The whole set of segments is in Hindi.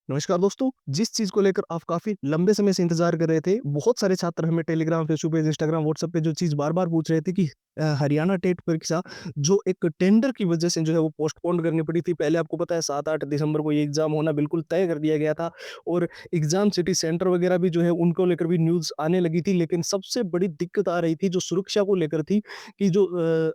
नमस्कार दोस्तों, जिस चीज़ को लेकर आप काफ़ी लंबे समय से इंतज़ार कर रहे थे, बहुत सारे छात्र हमें Telegram, Facebook page, Instagram, WhatsApp पे जो चीज़ बार-बार पूछ रहे थे कि हरियाणा टेट परीक्षा जो एक टेंडर की वजह से जो है वो पोस्टपोन करनी पड़ी थी। पहले आपको पता है 7-8 दिसंबर को ये एग्ज़ाम होना बिल्कुल तय कर दिया गया था और एग्ज़ाम सिटी सेंटर वगैरह भी जो है उनको लेकर भी न्यूज़ आने लगी थी। लेकिन सबसे बड़ी दिक्कत आ रही थी जो सुरक्षा को लेकर थी कि जो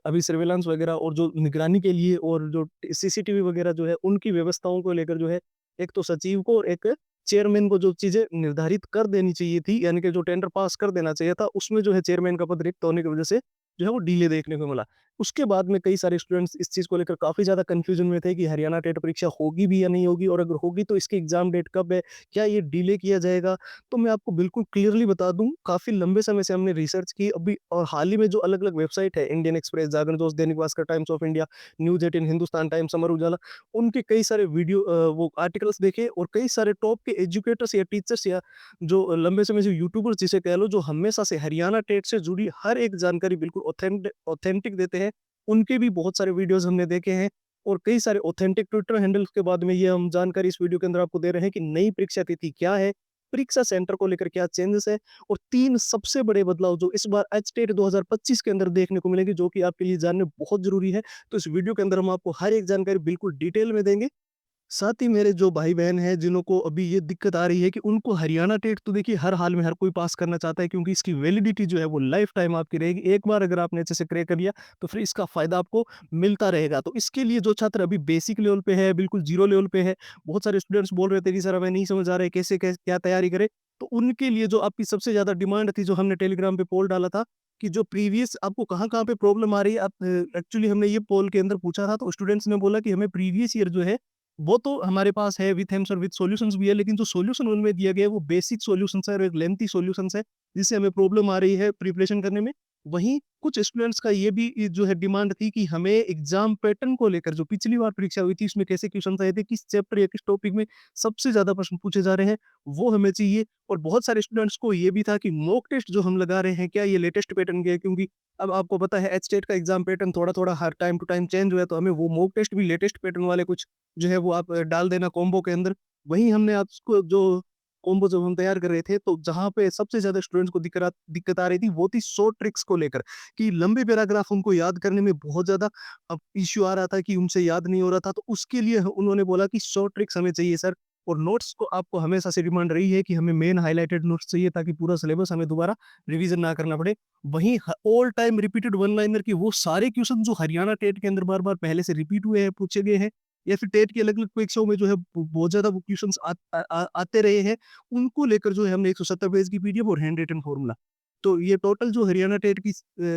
अभी सर्विलांस वगैरह और जो निगरानी के लिए और जो सीसीटीवी वगैरह जो है उनकी व्यवस्थाओं को लेकर जो है एक तो सचिव को और एक चेयरमैन को जो चीज़ें निर्धारित कर देनी चाहिए थी, यानी कि जो टेंडर पास कर देना चाहिए था, उसमें जो है चेयरमैन का पद रिक्त होने की वजह से जो है वो डिले देखने को मिला। उसके बाद में कई सारे स्टूडेंट्स इस चीज़ को लेकर काफ़ी ज़्यादा कन्फ्यूज़न में थे कि हरियाणा टेट परीक्षा होगी भी या नहीं होगी और अगर होगी तो इसकी एग्ज़ाम डेट कब है? क्या ये डिले किया जाएगा? तो मैं आपको बिल्कुल क्लियरली बता दूँ, काफ़ी लंबे समय से हमने रिसर्च की अभी और हाल ही में जो अलग-अलग वेबसाइट है, इंडियन एक्सप्रेस, जागरण दोस्त, Dainik Bhaskar, Times of India, News 18, Hindustan Times, Amar Ujala, उनके कई सारे वीडियो वो आर्टिकल्स देखे और कई सारे टॉप के एजुकेटर्स या टीचर्स या जो लंबे समय से यूट्यूबर्स जिसे कह लो, जो हमेशा से हरियाणा टेट से जुड़ी हर एक जानकारी बिल्कुल ऑथेंटिक देते हैं, उनके भी बहुत सारे वीडियोज़ हमने देखे हैं और कई सारे ऑथेंटिक ट्विटर हैंडल्स के बाद में ये हम जानकारी इस वीडियो के अंदर आपको दे रहे हैं कि नई परीक्षा तिथि क्या है, परीक्षा सेंटर को लेकर क्या चेंजेस है और 3 सबसे बड़े बदलाव जो इस बार एचटेट 2025 के अंदर देखने को मिलेंगे, जो कि आपके लिए जानने बहुत ज़रूरी है। तो इस वीडियो के अंदर हम आपको हर एक जानकारी बिल्कुल डिटेल में देंगे। साथ ही मेरे जो भाई-बहन हैं जिन्हों को अभी ये दिक्कत आ रही है कि उनको हरियाणा टेट तो देखिए हर हाल में हर कोई पास करना चाहता है, क्योंकि इसकी वैलिडिटी जो है वो लाइफ टाइम आपकी रहेगी। एक बार अगर आपने अच्छे से क्रैक कर लिया तो फिर इसका फ़ायदा आपको मिलता रहेगा। तो इसके लिए जो छात्र अभी बेसिक लेवल पे है, बिल्कुल ज़ीरो लेवल पे है, बहुत सारे स्टूडेंट्स बोल रहे थे कि सर हमें नहीं समझ आ रहा है कैसे क्या तैयारी करें? तो उनके लिए जो आपकी सबसे ज़्यादा डिमांड थी, जो हमने टेलीग्राम पे पोल डाला था कि जो प्रीवियस आपको कहाँ-कहाँ पे प्रॉब्लम आ रही है, आप एक्चुअली हमने ये पोल के अंदर पूछा था तो स्टूडेंट्स ने बोला कि हमें प्रीवियस ईयर जो है वो तो हमारे पास है विथ हेम्स और विथ सॉल्यूशंस भी है, लेकिन जो सॉल्यूशन उनमें दिया गया है वो बेसिक सॉल्यूशंस है और एक लेंथी सॉल्यूशंस है, जिससे हमें प्रॉब्लम आ रही है प्रिपरेशन करने में। वहीं कुछ स्टूडेंट्स का ये भी जो है डिमांड थी कि हमें एग्जाम पैटर्न को लेकर, जो पिछली बार परीक्षा हुई थी उसमें कैसे क्वेश्चन आए थे, किस चैप्टर या किस टॉपिक में सबसे ज्यादा प्रश्न पूछे जा रहे हैं, वो हमें चाहिए। और बहुत सारे स्टूडेंट्स को ये भी था कि मॉक टेस्ट जो हम लगा रहे हैं क्या ये लेटेस्ट पैटर्न के है, क्योंकि अब आपको पता है एच टेट का एग्जाम पैटर्न थोड़ा-थोड़ा हर टाइम टू टाइम चेंज हुआ है, तो हमें वो मॉक टेस्ट भी लेटेस्ट पैटर्न वाले कुछ जो है वो आप डाल देना कॉम्बो के अंदर। वहीं हमने आपको जो कॉम्बो जब हम तैयार कर रहे थे, तो जहाँ पे सबसे ज़्यादा स्टूडेंट्स को दिक्कत आ रही थी, वो थी शॉर्ट ट्रिक्स को लेकर कि लंबे पैराग्राफ उनको याद करने में बहुत ज़्यादा इश्यू आ रहा था कि उनसे याद नहीं हो रहा था। तो उसके लिए उन्होंने बोला कि शॉर्ट ट्रिक्स हमें चाहिए सर, और नोट्स को आपको हमेशा से डिमांड रही है कि हमें मेन हाइलाइटेड नोट्स चाहिए ताकि पूरा सिलेबस हमें दोबारा रिवीजन ना करना पड़े। वहीं all time repeated one liner की वो सारे क्वेश्चन जो हरियाणा टेट के अंदर बार-बार पहले से रिपीट हुए हैं, पूछे गए हैं, या फिर टेट की अलग-अलग परीक्षाओं में जो है बहुत ज़्यादा वो क्वेश्चंस आते रहे हैं, उनको लेकर जो है हमने 170 पेज की पीडीएफ और हैंड रिटन फॉर्मूला। तो ये टोटल जो हरियाणा टेट की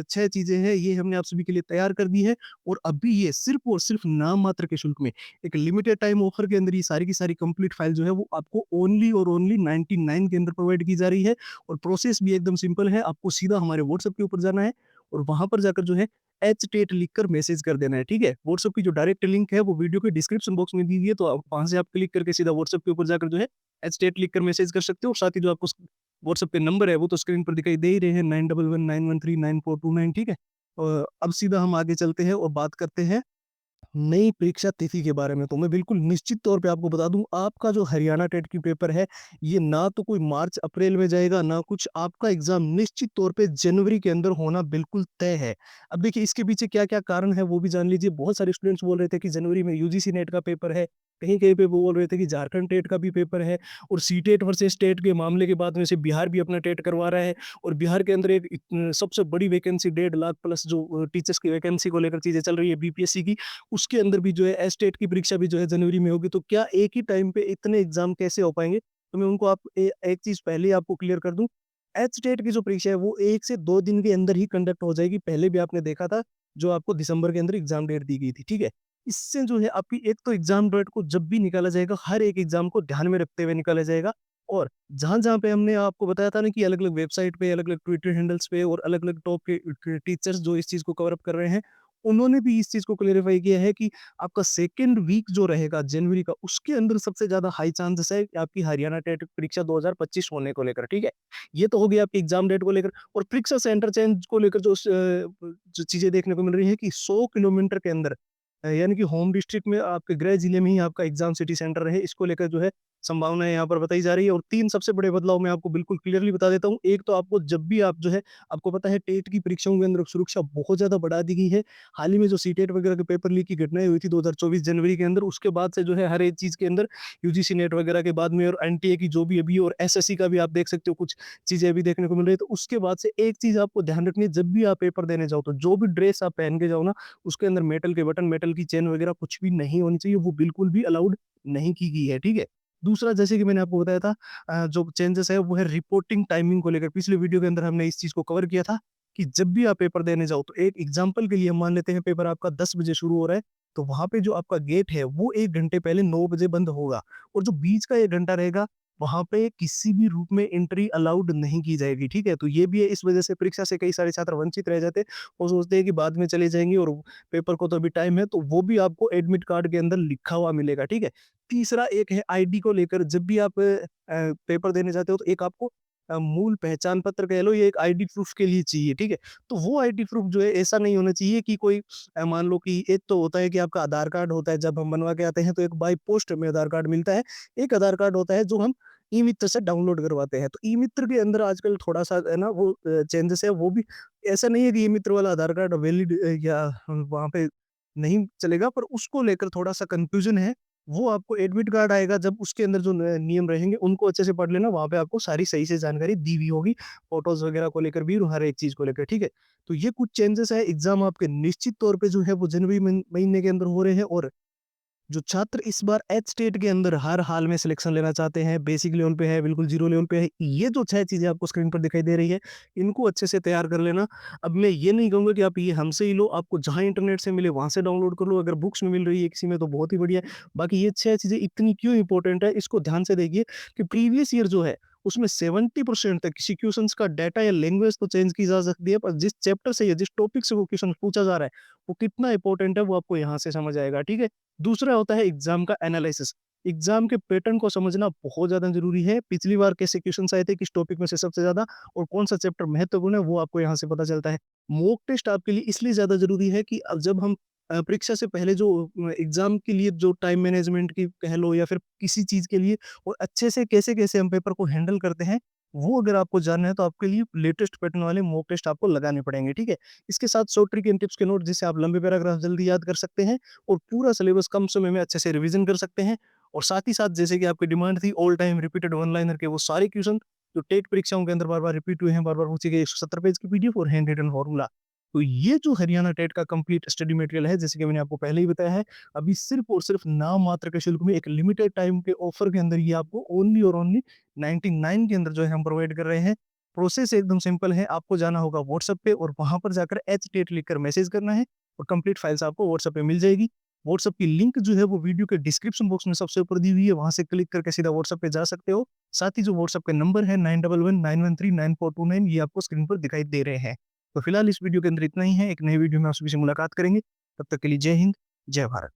6 चीज़ें हैं, ये हमने आप सभी के लिए तैयार कर दी है और अभी ये सिर्फ़ और सिर्फ़ नाम मात्र के शुल्क में, एक लिमिटेड टाइम ऑफर के अंदर ये सारी की सारी कंप्लीट फाइल जो है वो आपको ओनली और ओनली 99 के अंदर प्रोवाइड की जा रही है। और प्रोसेस भी एकदम सिंपल है, आपको सीधा हमारे व्हाट्सएप के ऊपर जाना है और वहाँ पर जाकर जो है एच-टेट लिखकर मैसेज कर देना है, ठीक है? व्हाट्सएप की जो डायरेक्ट लिंक है वो वीडियो के डिस्क्रिप्शन बॉक्स में दी हुई है, तो वहाँ से आप क्लिक करके सीधा व्हाट्सएप के ऊपर जाकर जो है एच-टेट लिखकर मैसेज कर सकते हो। और साथ ही जो आपको व्हाट्सएप पे नंबर है वो तो स्क्रीन पर दिखाई दे ही रहे हैं, 9119139429, ठीक है? अब सीधा हम आगे चलते हैं और बात करते हैं नई परीक्षा तिथि के बारे में। तो मैं बिल्कुल निश्चित तौर पे आपको बता दूँ, आपका जो हरियाणा टेट की पेपर है, ये ना तो कोई मार्च अप्रैल में जाएगा, ना कुछ, आपका एग्ज़ाम निश्चित तौर पे जनवरी के अंदर होना बिल्कुल तय है। अब देखिए इसके पीछे क्या-क्या कारण है वो भी जान लीजिए। बहुत सारे स्टूडेंट्स बोल रहे थे कि जनवरी में यूजीसी नेट का पेपर है, कहीं-कहीं पे वो बोल रहे थे कि झारखंड टेट का भी पेपर है और सीटेट वर्सेस टेट के मामले के बाद में से बिहार भी अपना टेट करवा रहा है और बिहार के अंदर एक सबसे बड़ी वैकेंसी 1.5 लाख प्लस जो टीचर्स की वैकेंसी को लेकर चीज़ें चल रही है बीपीएससी की, उसके अंदर भी जो है एस्टेट की परीक्षा भी जो है जनवरी में होगी। तो क्या एक ही टाइम पे इतने एग्ज़ाम कैसे हो पाएँगे? तो मैं उनको आप एक चीज़ पहले ही आपको क्लियर कर दूँ, एचटेट की जो परीक्षा है वो 1 से 2 दिन के अंदर ही कंडक्ट हो जाएगी। पहले भी आपने देखा था, जो आपको दिसंबर के अंदर एग्ज़ाम डेट दी गई थी, ठीक है? इससे जो है आपकी एक तो एग्ज़ाम डेट को जब भी निकाला जाएगा, हर एक एग्ज़ाम को ध्यान में रखते हुए निकाला जाएगा। और जहाँ-जहाँ पे हमने आपको बताया था ना कि अलग-अलग वेबसाइट पे, अलग-अलग ट्विटर हैंडल्स पे और अलग-अलग टॉप के टीचर्स जो इस चीज़ को कवर अप कर रहे हैं, उन्होंने भी इस चीज़ को क्लेरिफ़ाई किया है कि आपका सेकंड वीक जो रहेगा जनवरी का, उसके अंदर सबसे ज़्यादा हाई चांसेस है कि आपकी हरियाणा टेट परीक्षा 2025 होने को लेकर, ठीक है? ये तो हो गई आपकी एग्ज़ाम डेट को लेकर। और परीक्षा सेंटर चेंज को लेकर जो चीज़ें देखने को मिल रही है कि 100 किलोमीटर के अंदर यानी कि होम डिस्ट्रिक्ट में आपके गृह जिले में ही आपका एग्ज़ाम सिटी सेंटर रहे, इसको लेकर जो है संभावनाएँ यहाँ पर बताई जा रही है और 3 सबसे बड़े बदलाव मैं आपको बिल्कुल क्लियरली बता देता हूँ। एक तो आपको जब भी आप जो है आपको पता है टेट की परीक्षाओं के अंदर सुरक्षा बहुत ज़्यादा बढ़ा दी गई है। हाल ही में जो सीटेट वगैरह के पेपर लीक की घटनाएँ हुई थी 2024 जनवरी के अंदर, उसके बाद से जो है हर एक चीज़ के अंदर यूजीसी नेट वगैरह के बाद में और एनटीए की जो भी अभी और एसएससी का भी आप देख सकते हो कुछ चीज़ें अभी देखने को मिल रही है। तो उसके बाद से एक चीज़ आपको ध्यान रखनी है, जब भी आप पेपर देने जाओ तो जो भी ड्रेस आप पहन के जाओ ना, उसके अंदर मेटल के बटन, मेटल की चेन वगैरह कुछ भी नहीं होनी चाहिए, वो बिल्कुल भी अलाउड नहीं की गई है, ठीक है? दूसरा जैसे कि मैंने आपको बताया था जो चेंजेस है वो है रिपोर्टिंग टाइमिंग को लेकर। पिछले वीडियो के अंदर हमने इस चीज़ को कवर किया था कि जब भी आप पेपर देने जाओ तो एक एग्जांपल के लिए हम मान लेते हैं पेपर आपका 10 बजे शुरू हो रहा है, तो वहाँ पे जो आपका गेट है वो 1 घंटे पहले 9 बजे बंद होगा और जो बीच का 1 घंटा रहेगा, वहाँ पे किसी भी रूप में एंट्री अलाउड नहीं की जाएगी, ठीक है? तो ये भी है, इस वजह से परीक्षा से कई सारे छात्र वंचित रह जाते हैं। वो सोचते हैं कि बाद में चले जाएँगे और पेपर को तो अभी टाइम है, तो वो भी आपको एडमिट कार्ड के अंदर लिखा हुआ मिलेगा, ठीक है? तीसरा एक है आईडी को लेकर, जब भी आप पेपर देने जाते हो तो एक आपको मूल पहचान पत्र कह लो या एक आईडी प्रूफ के लिए चाहिए, ठीक है? तो वो आईडी प्रूफ जो है ऐसा नहीं होना चाहिए कि कोई मान लो कि एक तो होता है कि आपका आधार कार्ड होता है, जब हम बनवा के आते हैं तो एक बाय पोस्ट में आधार कार्ड मिलता है। एक आधार कार्ड होता है जो हम ई-मित्र से डाउनलोड करवाते हैं। तो ई-मित्र के अंदर आजकल थोड़ा-सा है ना वो चेंजेस है, वो भी ऐसा नहीं है कि ई-मित्र वाला आधार कार्ड वैलिड या वहाँ पे नहीं चलेगा, पर उसको लेकर थोड़ा-सा कन्फ्यूज़न है। वो आपको एडमिट कार्ड आएगा, जब उसके अंदर जो न नियम रहेंगे उनको अच्छे से पढ़ लेना, वहाँ पे आपको सारी सही से जानकारी दी हुई होगी, फ़ोटोज़ वगैरह को लेकर भी और हर एक चीज़ को लेकर, ठीक है? तो ये कुछ चेंजेस है, एग्ज़ाम आपके निश्चित तौर पे जो है वो जनवरी महीने के अंदर हो रहे हैं और जो छात्र इस बार एच-टेट के अंदर हर हाल में सिलेक्शन लेना चाहते हैं, बेसिक लेवल पे है, बिल्कुल ज़ीरो लेवल पे है, ये जो 6 चीज़ें आपको स्क्रीन पर दिखाई दे रही है, इनको अच्छे से तैयार कर लेना। अब मैं ये नहीं कहूँगा कि आप ये हमसे ही लो, आपको जहाँ इंटरनेट से मिले वहाँ से डाउनलोड कर लो, अगर बुक्स में मिल रही है किसी में तो बहुत ही बढ़िया है। बाकी ये 6 चीज़ें इतनी क्यों इम्पोर्टेंट है, इसको ध्यान से देखिए कि प्रीवियस ईयर जो है, उसमें 70% तक किसी क्वेश्चन्स का डाटा या लैंग्वेज तो चेंज की जा सकती है, पर जिस चैप्टर से या जिस टॉपिक से वो क्वेश्चन पूछा जा रहा है, वो कितना इम्पोर्टेंट है, वो आपको यहाँ से समझ आएगा, ठीक है? दूसरा होता है एग्जाम का एनालिसिस। एग्जाम के पैटर्न को समझना बहुत ज़्यादा ज़रूरी है। पिछली बार कैसे क्वेश्चन्स आए थे, किस टॉपिक में से सबसे ज़्यादा और कौन-सा चैप्टर महत्वपूर्ण है, वो आपको यहाँ से पता चलता है। मॉक टेस्ट आपके लिए इसलिए ज़्यादा ज़रूरी है कि अब जब हम परीक्षा से पहले जो एग्जाम के लिए जो टाइम मैनेजमेंट की कह लो या फिर किसी चीज़ के लिए और अच्छे से कैसे-कैसे हम पेपर को हैंडल करते हैं, वो अगर आपको जानना है तो आपके लिए लेटेस्ट पैटर्न वाले मॉक टेस्ट आपको लगाने पड़ेंगे, ठीक है? इसके साथ शॉर्ट ट्रिक एंड टिप्स के नोट जिससे आप लंबे पैराग्राफ जल्दी याद कर सकते हैं और पूरा सिलेबस कम समय में अच्छे से रिवीजन कर सकते हैं और साथ ही साथ जैसे कि आपकी डिमांड थी all time repeated one liner के वो सारे क्वेश्चन जो टेट परीक्षाओं के अंदर बार-बार रिपीट हुए हैं, बार-बार पूछे गए 170 पेज की पीडीएफ और हैंड रिटन फॉर्मूला। तो ये जो हरियाणा टेट का कंप्लीट स्टडी मटेरियल है, जैसे कि मैंने आपको पहले ही बताया है, अभी सिर्फ और सिर्फ नाम मात्र के शुल्क में एक लिमिटेड टाइम के ऑफर के अंदर ये आपको ओनली और ओनली 99 के अंदर जो है हम प्रोवाइड कर रहे हैं। प्रोसेस एकदम सिंपल है, आपको जाना होगा व्हाट्सएप पे और वहाँ पर जाकर एच टेट लिखकर मैसेज करना है और कंप्लीट फाइल्स आपको व्हाट्सएप पे मिल जाएगी। व्हाट्सएप की लिंक जो है वो वीडियो के डिस्क्रिप्शन बॉक्स में सबसे ऊपर दी हुई है, वहाँ से क्लिक करके सीधा व्हाट्सएप पे जा सकते हो। साथ ही जो व्हाट्सएप का नंबर है 9119139429 ये आपको स्क्रीन पर दिखाई दे रहे हैं। तो फिलहाल इस वीडियो के अंदर इतना ही है, एक नई वीडियो में आप सभी से मुलाकात करेंगे। तब तक के लिए जय हिंद, जय भारत।